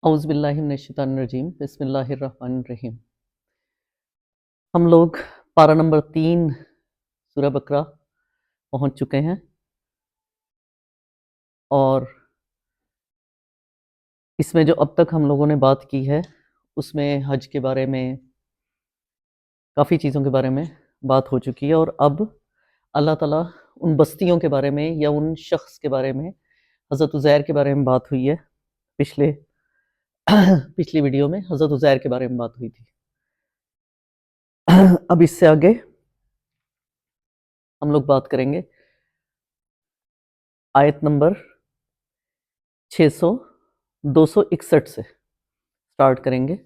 اعوذ باللہ من الشیطان الرجیم بسم اللہ الرحمن الرحیم۔ ہم لوگ پارہ نمبر 3 سورہ بقرہ پہنچ چکے ہیں اور اس میں جو اب تک ہم لوگوں نے بات کی ہے اس میں حج کے بارے میں کافی چیزوں کے بارے میں بات ہو چکی ہے، اور اب اللہ تعالیٰ ان بستیوں کے بارے میں یا ان شخص کے بارے میں، حضرت عزیر کے بارے میں بات ہوئی ہے پچھلی ویڈیو میں حضرت عزیر کے بارے میں بات ہوئی تھی۔ اب اس سے آگے ہم لوگ بات کریں گے آیت نمبر 261 سے سٹارٹ کریں گے۔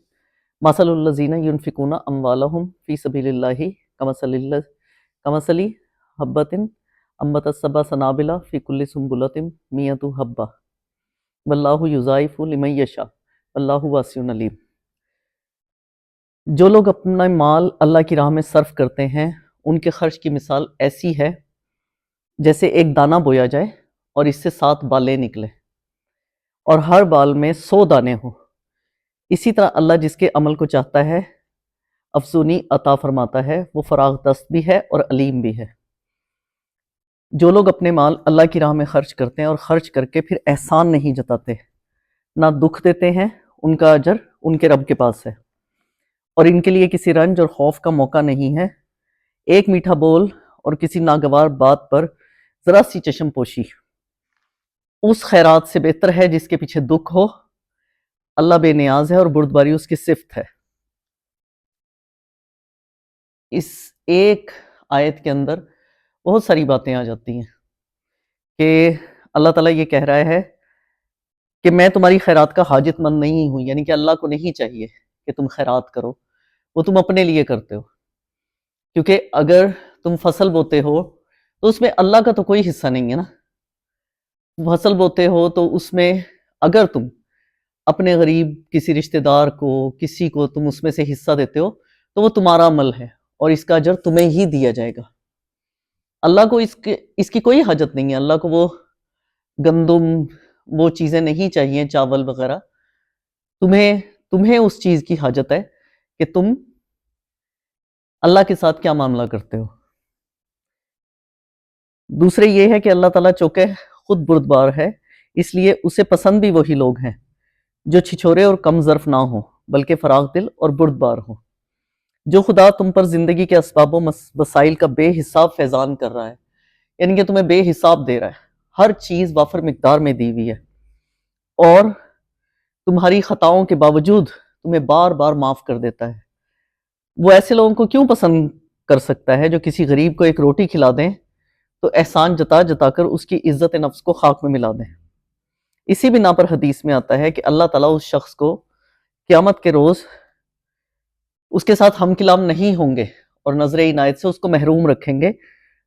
مثل الذین ینفقون اموالہم فی سبیل اللہ کمثل حبۃ انبتت سبع سنابل فی کل سنبلۃ مئۃ حبۃ واللہ یضاعف لمن یشاء واللہ واسع علیم۔ جو لوگ اپنا مال اللہ کی راہ میں صرف کرتے ہیں ان کے خرچ کی مثال ایسی ہے جیسے ایک دانہ بویا جائے اور اس سے 7 بالیں نکلے اور ہر بال میں 100 دانے ہوں۔ اسی طرح اللہ جس کے عمل کو چاہتا ہے افزونی عطا فرماتا ہے، وہ فراغ دست بھی ہے اور علیم بھی ہے۔ جو لوگ اپنے مال اللہ کی راہ میں خرچ کرتے ہیں اور خرچ کر کے پھر احسان نہیں جتاتے، نہ دکھ دیتے ہیں، ان کا اجر ان کے رب کے پاس ہے، اور ان کے لیے کسی رنج اور خوف کا موقع نہیں ہے۔ ایک میٹھا بول اور کسی ناگوار بات پر ذرا سی چشم پوشی اس خیرات سے بہتر ہے جس کے پیچھے دکھ ہو۔ اللہ بے نیاز ہے اور بردباری اس کی صفت ہے۔ اس ایک آیت کے اندر بہت ساری باتیں آ جاتی ہیں کہ اللہ تعالیٰ یہ کہہ رہا ہے کہ میں تمہاری خیرات کا حاجت مند نہیں ہوں، یعنی کہ اللہ کو نہیں چاہیے کہ تم خیرات کرو، وہ تم اپنے لیے کرتے ہو، کیونکہ اگر تم فصل بوتے ہو تو اس میں اللہ کا تو کوئی حصہ نہیں ہے نا۔ فصل بوتے ہو تو اس میں اگر تم اپنے غریب کسی رشتہ دار کو، کسی کو تم اس میں سے حصہ دیتے ہو تو وہ تمہارا عمل ہے اور اس کا اجر تمہیں ہی دیا جائے گا۔ اللہ کو اس کی کوئی حاجت نہیں ہے، اللہ کو وہ گندم، وہ چیزیں نہیں چاہیے، چاول وغیرہ۔ تمہیں اس چیز کی حاجت ہے کہ تم اللہ کے ساتھ کیا معاملہ کرتے ہو۔ دوسرے یہ ہے کہ اللہ تعالیٰ چونکہ خود بردبار ہے، اس لیے اسے پسند بھی وہی لوگ ہیں جو چھچورے اور کم ظرف نہ ہوں بلکہ فراغ دل اور بردبار ہوں۔ جو خدا تم پر زندگی کے اسباب و وسائل کا بے حساب فیضان کر رہا ہے، یعنی کہ تمہیں بے حساب دے رہا ہے، ہر چیز وافر مقدار میں دی ہوئی ہے، اور تمہاری خطاؤں کے باوجود تمہیں بار بار معاف کر دیتا ہے۔ وہ ایسے لوگوں کو کیوں پسند کر سکتا ہے جو کسی غریب کو ایک روٹی کھلا دیں تو احسان جتا جتا کر اس کی عزت نفس کو خاک میں ملا دیں۔ اسی بنا پر حدیث میں آتا ہے کہ اللہ تعالیٰ اس شخص کو قیامت کے روز اس کے ساتھ ہم کلام نہیں ہوں گے اور نظر عنایت سے اس کو محروم رکھیں گے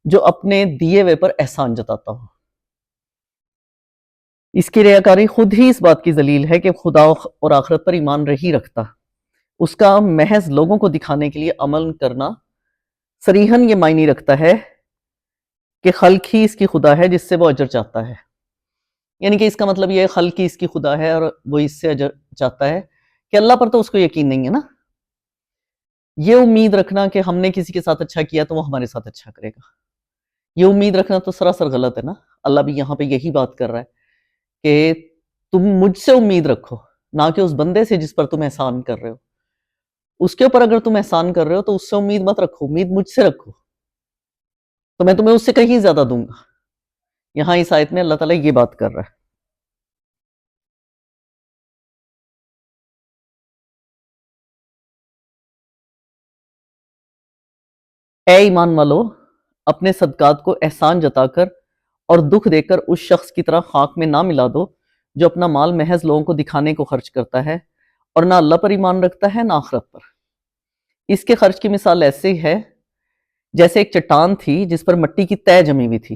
جو اپنے دیے ہوئے پر احسان جتاتا ہو۔ اس کی ریاکاری خود ہی اس بات کی دلیل ہے کہ خدا اور آخرت پر ایمان نہیں رکھتا۔ اس کا محض لوگوں کو دکھانے کے لیے عمل کرنا صریحاً یہ معنی رکھتا ہے کہ خلق ہی اس کی خدا ہے جس سے وہ اجر چاہتا ہے، یعنی کہ اس کا مطلب یہ ہے خلق ہی اس کی خدا ہے اور وہ اس سے اجر چاہتا ہے، کہ اللہ پر تو اس کو یقین نہیں ہے نا۔ یہ امید رکھنا کہ ہم نے کسی کے ساتھ اچھا کیا تو وہ ہمارے ساتھ اچھا کرے گا، یہ امید رکھنا تو سراسر غلط ہے نا۔ اللہ بھی یہاں پہ یہی بات کر رہا ہے کہ تم مجھ سے امید رکھو، نہ کہ اس بندے سے جس پر تم احسان کر رہے ہو۔ اس کے اوپر اگر تم احسان کر رہے ہو تو اس سے امید مت رکھو، امید مجھ سے رکھو، تو میں تمہیں اس سے کہیں زیادہ دوں گا۔ یہاں اس آیت میں اللہ تعالیٰ یہ بات کر رہا ہے۔ اے ایمان والو، اپنے صدقات کو احسان جتا کر اور دکھ دے کر اس شخص کی طرح خاک میں نہ ملا دو جو اپنا مال محض لوگوں کو دکھانے کو خرچ کرتا ہے اور نہ اللہ پر ایمان رکھتا ہے نہ آخرت پر۔ اس کے خرچ کی مثال ایسے ہے جیسے ایک چٹان تھی جس پر مٹی کی تہ جمی ہوئی تھی۔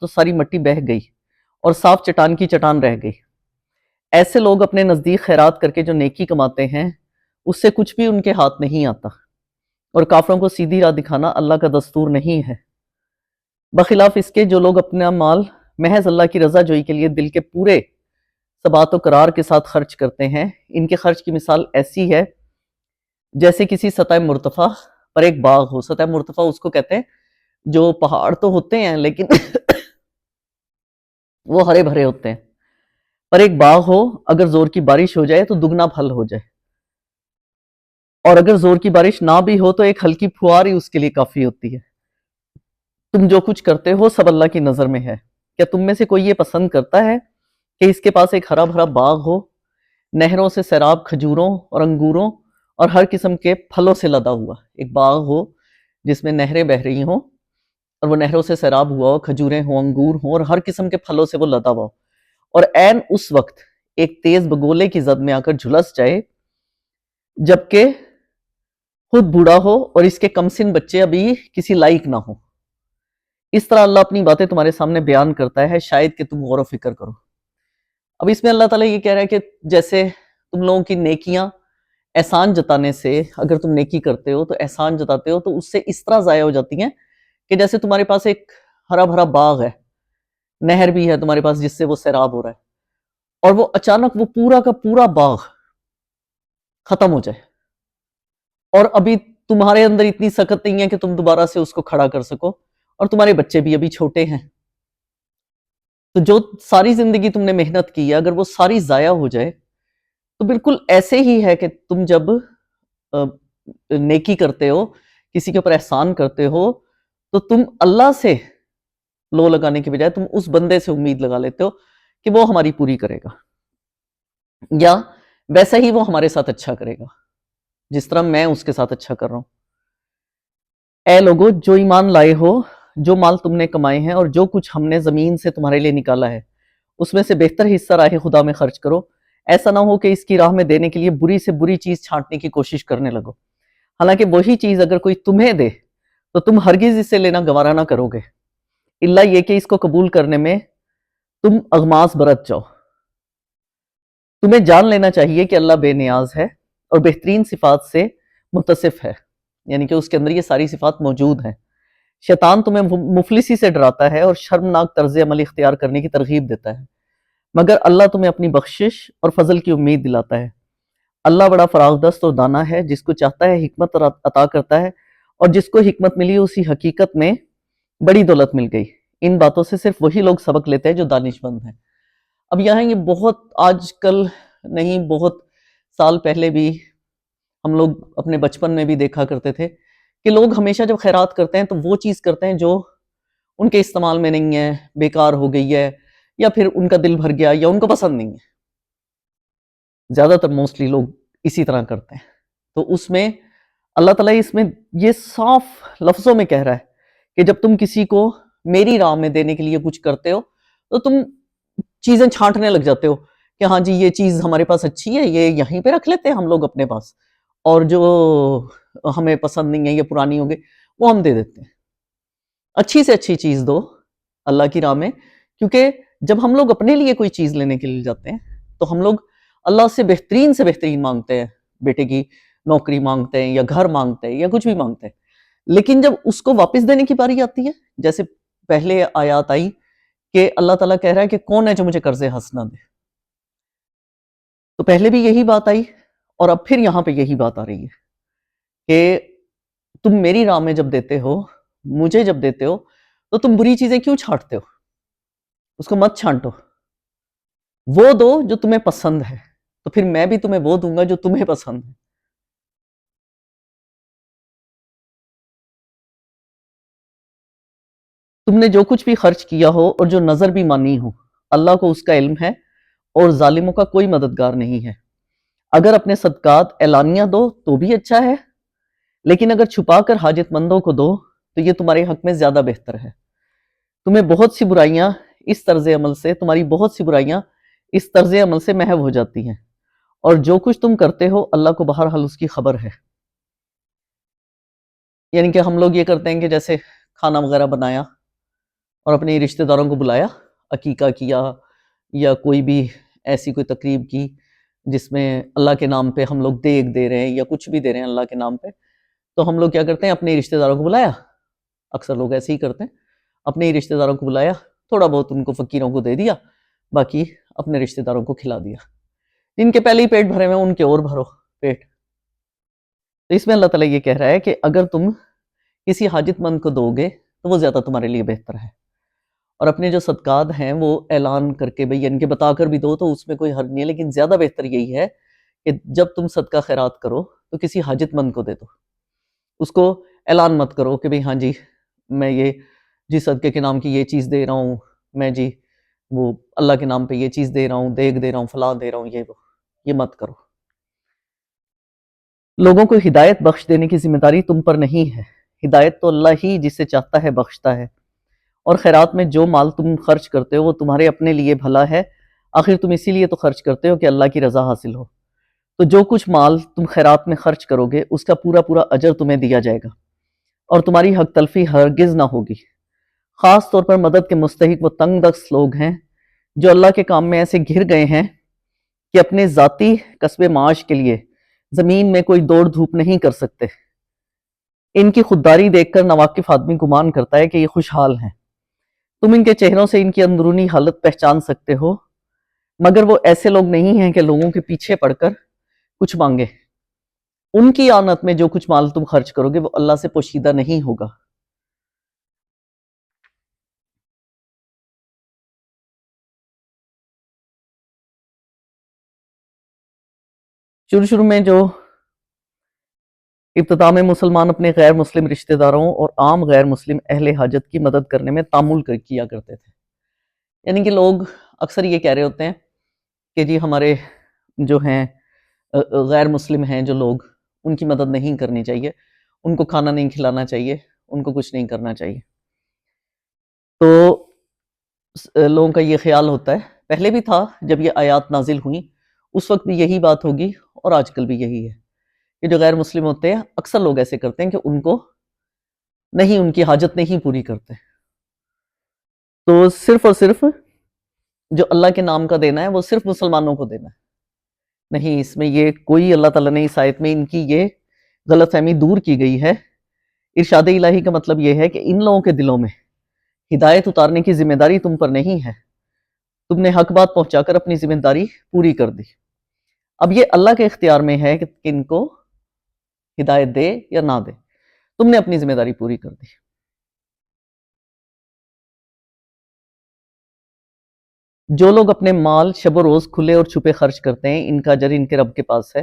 تو ساری مٹی بہہ گئی اور صاف چٹان کی چٹان رہ گئی۔ ایسے لوگ اپنے نزدیک خیرات کر کے جو نیکی کماتے ہیں اس سے کچھ بھی ان کے ہاتھ نہیں آتا، اور کافروں کو سیدھی راہ دکھانا اللہ کا دستور نہیں ہے۔ بخلاف اس کے جو لوگ اپنا مال محض اللہ کی رضا جوئی کے لیے دل کے پورے ثبات و قرار کے ساتھ خرچ کرتے ہیں، ان کے خرچ کی مثال ایسی ہے جیسے کسی سطح مرتفع پر ایک باغ ہو۔ سطح مرتفع اس کو کہتے ہیں جو پہاڑ تو ہوتے ہیں لیکن وہ ہرے بھرے ہوتے ہیں، پر ایک باغ ہو، اگر زور کی بارش ہو جائے تو دگنا پھل ہو جائے، اور اگر زور کی بارش نہ بھی ہو تو ایک ہلکی پھوار ہی اس کے لیے کافی ہوتی ہے۔ تم جو کچھ کرتے ہو سب اللہ کی نظر میں ہے۔ کیا تم میں سے کوئی یہ پسند کرتا ہے کہ اس کے پاس ایک ہرا بھرا باغ ہو، نہروں سے سیراب کھجوروں اور انگوروں اور ہر قسم کے پھلوں سے لدا ہوا؟ ایک باغ ہو جس میں نہریں بہہ رہی ہوں اور وہ نہروں سے سیراب ہوا ہو، کھجوریں ہوں، انگور ہوں، اور ہر قسم کے پھلوں سے وہ لدا ہوا ہو، اور عین اس وقت ایک تیز بگولے کی زد میں آ کر جھلس جائے جبکہ خود بوڑھا ہو اور اس کے کمسن بچے ابھی کسی لائق نہ ہو۔ اس طرح اللہ اپنی باتیں تمہارے سامنے بیان کرتا ہے، شاید کہ تم غور و فکر کرو۔ اب اس میں اللہ تعالیٰ یہ کہہ رہا ہے کہ جیسے تم لوگوں کی نیکیاں احسان جتانے سے، اگر تم نیکی کرتے ہو تو احسان جتاتے ہو تو اس سے اس طرح ضائع ہو جاتی ہیں کہ جیسے تمہارے پاس ایک ہرا بھرا باغ ہے، نہر بھی ہے تمہارے پاس جس سے وہ سیراب ہو رہا ہے، اور وہ اچانک وہ پورا کا پورا باغ ختم ہو جائے، اور ابھی تمہارے اندر اتنی سخت نہیں ہے کہ تم دوبارہ سے اس کو کھڑا کر سکو، اور تمہارے بچے بھی ابھی چھوٹے ہیں، تو جو ساری زندگی تم نے محنت کی ہے اگر وہ ساری ضائع ہو جائے تو بالکل ایسے ہی ہے کہ تم جب نیکی کرتے ہو، کسی کے اوپر احسان کرتے ہو، تو تم اللہ سے لو لگانے کی بجائے تم اس بندے سے امید لگا لیتے ہو کہ وہ ہماری پوری کرے گا، یا ویسا ہی وہ ہمارے ساتھ اچھا کرے گا جس طرح میں اس کے ساتھ اچھا کر رہا ہوں۔ اے لوگو جو ایمان لائے ہو، جو مال تم نے کمائے ہیں اور جو کچھ ہم نے زمین سے تمہارے لیے نکالا ہے اس میں سے بہتر حصہ راہ خدا میں خرچ کرو، ایسا نہ ہو کہ اس کی راہ میں دینے کے لیے بری سے بری چیز چھانٹنے کی کوشش کرنے لگو، حالانکہ وہی چیز اگر کوئی تمہیں دے تو تم ہرگز اس سے لینا گوارا نہ کرو گے، الا یہ کہ اس کو قبول کرنے میں تم اغماس برت جاؤ۔ تمہیں جان لینا چاہیے کہ اللہ بے نیاز ہے اور بہترین صفات سے متصف ہے، یعنی کہ اس کے اندر یہ ساری صفات موجود ہیں۔ شیطان تمہیں مفلسی سے ڈراتا ہے اور شرمناک طرز عمل اختیار کرنے کی ترغیب دیتا ہے، مگر اللہ تمہیں اپنی بخشش اور فضل کی امید دلاتا ہے۔ اللہ بڑا فراغ دست اور دانا ہے، جس کو چاہتا ہے حکمت عطا کرتا ہے، اور جس کو حکمت ملی اسی حقیقت میں بڑی دولت مل گئی۔ ان باتوں سے صرف وہی لوگ سبق لیتے ہیں جو دانش مند ہیں۔ اب یہاں یہ بہت آج کل نہیں، بہت سال پہلے بھی ہم لوگ اپنے بچپن میں بھی دیکھا کرتے تھے کہ لوگ ہمیشہ جب خیرات کرتے ہیں تو وہ چیز کرتے ہیں جو ان کے استعمال میں نہیں ہے، بیکار ہو گئی ہے، یا پھر ان کا دل بھر گیا یا ان کو پسند نہیں ہے۔ زیادہ تر موسٹلی لوگ اسی طرح کرتے ہیں۔ تو اس میں اللہ تعالیٰ اس میں یہ صاف لفظوں میں کہہ رہا ہے کہ جب تم کسی کو میری راہ میں دینے کے لیے کچھ کرتے ہو تو تم چیزیں چھانٹنے لگ جاتے ہو کہ ہاں جی یہ چیز ہمارے پاس اچھی ہے، یہ یہیں پہ رکھ لیتے ہیں ہم لوگ اپنے پاس، اور جو ہمیں پسند نہیں ہے یہ پرانی ہو گئی وہ ہم دے دیتے ہیں۔ اچھی سے اچھی چیز دو اللہ کی راہ میں، کیونکہ جب ہم لوگ اپنے لیے کوئی چیز لینے کے لیے جاتے ہیں تو ہم لوگ اللہ سے بہترین مانگتے ہیں، بیٹے کی نوکری مانگتے ہیں یا گھر مانگتے ہیں یا کچھ بھی مانگتے ہیں، لیکن جب اس کو واپس دینے کی باری آتی ہے، جیسے پہلے آیات آئی کہ اللہ تعالیٰ کہہ رہا ہے کہ کون ہے جو مجھے قرض حسنہ دے، تو پہلے بھی یہی بات آئی اور اب پھر یہاں پہ یہی بات آ رہی ہے کہ تم میری راہ میں جب دیتے ہو، مجھے جب دیتے ہو، تو تم بری چیزیں کیوں چھانٹتے ہو؟ اس کو مت چھانٹو، وہ دو جو تمہیں پسند ہے، تو پھر میں بھی تمہیں وہ دوں گا جو تمہیں پسند ہے۔ تم نے جو کچھ بھی خرچ کیا ہو اور جو نظر بھی مانی ہو، اللہ کو اس کا علم ہے اور ظالموں کا کوئی مددگار نہیں ہے۔ اگر اپنے صدقات اعلانیہ دو تو بھی اچھا ہے، لیکن اگر چھپا کر حاجت مندوں کو دو تو یہ تمہارے حق میں زیادہ بہتر ہے۔ تمہیں بہت سی برائیاں اس طرز عمل سے، تمہاری بہت سی برائیاں اس طرز عمل سے محو ہو جاتی ہیں، اور جو کچھ تم کرتے ہو اللہ کو بہرحال اس کی خبر ہے۔ یعنی کہ ہم لوگ یہ کرتے ہیں کہ جیسے کھانا وغیرہ بنایا اور اپنے رشتہ داروں کو بلایا، عقیقہ کیا یا کوئی بھی ایسی کوئی تقریب کی جس میں اللہ کے نام پہ ہم لوگ دیگ دے رہے ہیں یا کچھ بھی دے رہے ہیں اللہ کے نام پہ، تو ہم لوگ کیا کرتے ہیں، اپنے رشتہ داروں کو بلایا، اکثر لوگ ایسے ہی کرتے ہیں، اپنے ہی رشتہ داروں کو بلایا، تھوڑا بہت ان کو فقیروں کو دے دیا، باقی اپنے رشتہ داروں کو کھلا دیا. جن کے پہلے ہی پیٹ بھرے ہوئے ان کے اور بھرو پیٹ. تو اس میں اللہ تعالیٰ یہ کہہ رہا ہے کہ اگر تم کسی حاجت مند کو دو گے تو وہ زیادہ تمہارے لیے بہتر ہے. اور اپنے جو صدقات ہیں وہ اعلان کر کے بھئی یعنی کہ بتا کر بھی دو تو اس میں کوئی حرج نہیں ہے، لیکن زیادہ بہتر یہی ہے کہ جب تم صدقہ خیرات کرو تو کسی حاجت مند کو دے دو. اس کو اعلان مت کرو کہ بھئی ہاں جی میں یہ جی صدقے کے نام کی یہ چیز دے رہا ہوں، میں جی وہ اللہ کے نام پہ یہ چیز دے رہا ہوں، دیگ دے رہا ہوں، فلاں دے رہا ہوں، یہ مت کرو. لوگوں کو ہدایت بخش دینے کی ذمہ داری تم پر نہیں ہے. ہدایت تو اللہ ہی جسے چاہتا ہے بخشتا ہے. اور خیرات میں جو مال تم خرچ کرتے ہو وہ تمہارے اپنے لیے بھلا ہے. آخر تم اسی لیے تو خرچ کرتے ہو کہ اللہ کی رضا حاصل ہو. تو جو کچھ مال تم خیرات میں خرچ کرو گے اس کا پورا پورا اجر تمہیں دیا جائے گا اور تمہاری حق تلفی ہرگز نہ ہوگی. خاص طور پر مدد کے مستحق وہ تنگ دست لوگ ہیں جو اللہ کے کام میں ایسے گھر گئے ہیں کہ اپنے ذاتی کسب معاش کے لیے زمین میں کوئی دوڑ دھوپ نہیں کر سکتے. ان کی خودداری دیکھ کر ناواقف آدمی گمان کرتا ہے کہ یہ خوشحال ہیں. تم ان کے چہروں سے ان کی اندرونی حالت پہچان سکتے ہو، مگر وہ ایسے لوگ نہیں ہیں کہ لوگوں کے پیچھے پڑ کر کچھ مانگے. ان کی آنت میں جو کچھ مال تم خرچ کرو گے وہ اللہ سے پوشیدہ نہیں ہوگا. شروع میں جو ابتدا میں مسلمان اپنے غیر مسلم رشتہ داروں اور عام غیر مسلم اہل حاجت کی مدد کرنے میں تعامل کیا کرتے تھے. یعنی کہ لوگ اکثر یہ کہہ رہے ہوتے ہیں کہ جی ہمارے جو ہیں غیر مسلم ہیں جو لوگ ان کی مدد نہیں کرنی چاہیے، ان کو کھانا نہیں کھلانا چاہیے، ان کو کچھ نہیں کرنا چاہیے. تو لوگوں کا یہ خیال ہوتا ہے، پہلے بھی تھا جب یہ آیات نازل ہوئیں اس وقت بھی یہی بات ہوگی اور آج کل بھی یہی ہے کہ جو غیر مسلم ہوتے ہیں اکثر لوگ ایسے کرتے ہیں کہ ان کو نہیں، ان کی حاجت نہیں پوری کرتے. تو صرف اور صرف جو اللہ کے نام کا دینا ہے وہ صرف مسلمانوں کو دینا ہے. نہیں، اس میں یہ کوئی اللہ تعالیٰ نے اس آیت میں ان کی یہ غلط فہمی دور کی گئی ہے. ارشاد الہی کا مطلب یہ ہے کہ ان لوگوں کے دلوں میں ہدایت اتارنے کی ذمہ داری تم پر نہیں ہے. تم نے حق بات پہنچا کر اپنی ذمہ داری پوری کر دی. اب یہ اللہ کے اختیار میں ہے کہ کن کو ہدایت دے یا نہ دے. تم نے اپنی ذمہ داری پوری کر دی. جو لوگ اپنے مال شب و روز کھلے اور چھپے خرچ کرتے ہیں ان کا اجر ان کے رب کے پاس ہے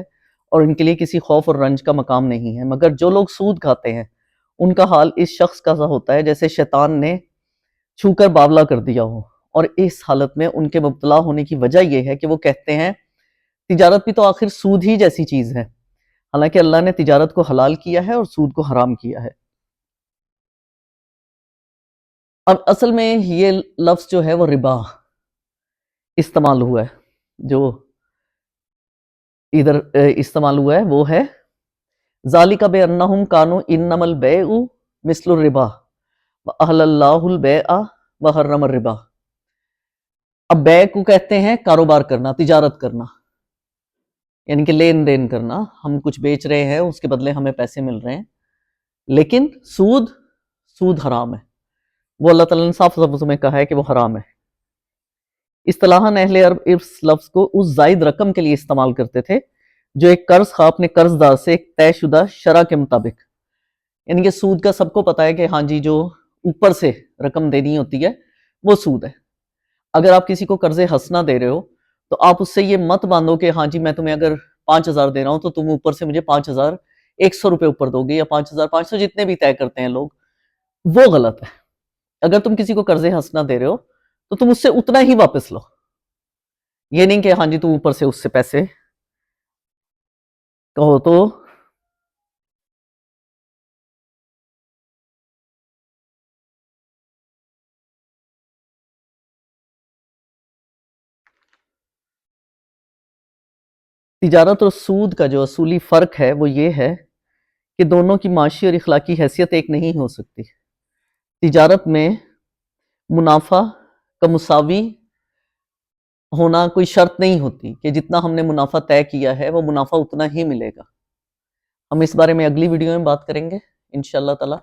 اور ان کے لیے کسی خوف اور رنج کا مقام نہیں ہے. مگر جو لوگ سود کھاتے ہیں ان کا حال اس شخص کا سا ہوتا ہے جیسے شیطان نے چھو کر باولا کر دیا ہو. اور اس حالت میں ان کے مبتلا ہونے کی وجہ یہ ہے کہ وہ کہتے ہیں تجارت بھی تو آخر سود ہی جیسی چیز ہے، حالانکہ اللہ نے تجارت کو حلال کیا ہے اور سود کو حرام کیا ہے. اب اصل میں یہ لفظ جو ہے وہ ربا استعمال ہوا ہے، جو ادھر استعمال ہوا ہے وہ ہے ذالک بانہم کانوا انما البیع مثل الربا واحل اللہ البیع وحرم الربا. اب بیع کو کہتے ہیں کاروبار کرنا، تجارت کرنا، یعنی کہ لین دین کرنا. ہم کچھ بیچ رہے ہیں اس کے بدلے ہمیں پیسے مل رہے ہیں. لیکن سود حرام ہے، وہ اللہ تعالیٰ نے صاف لفظوں میں کہا ہے کہ وہ حرام ہے. اصطلاحاً اہل عرب اس لفظ کو اس زائد رقم کے لیے استعمال کرتے تھے جو ایک قرض خواہ اپنے قرض دار سے ایک طے شدہ شرح کے مطابق، یعنی کہ سود کا سب کو پتا ہے کہ ہاں جی جو اوپر سے رقم دینی ہوتی ہے وہ سود ہے. اگر آپ کسی کو قرض حسنہ دے رہے ہو تو آپ اس سے یہ مت باندھو کہ ہاں جی میں تمہیں اگر 5,000 دے رہا ہوں تو تم اوپر سے مجھے 5,100 روپے اوپر دو گے یا 5,500 جتنے بھی طے کرتے ہیں لوگ، وہ غلط ہے. اگر تم کسی کو قرض حسنہ دے رہے ہو تو تم اس سے اتنا ہی واپس لو، یہ نہیں کہ ہاں جی تم اوپر سے اس سے پیسے کہو. تو تجارت اور سود کا جو اصولی فرق ہے وہ یہ ہے کہ دونوں کی معاشی اور اخلاقی حیثیت ایک نہیں ہو سکتی. تجارت میں منافع کا مساوی ہونا کوئی شرط نہیں ہوتی کہ جتنا ہم نے منافع طے کیا ہے وہ منافع اتنا ہی ملے گا. ہم اس بارے میں اگلی ویڈیو میں بات کریں گے انشاءاللہ تعالی.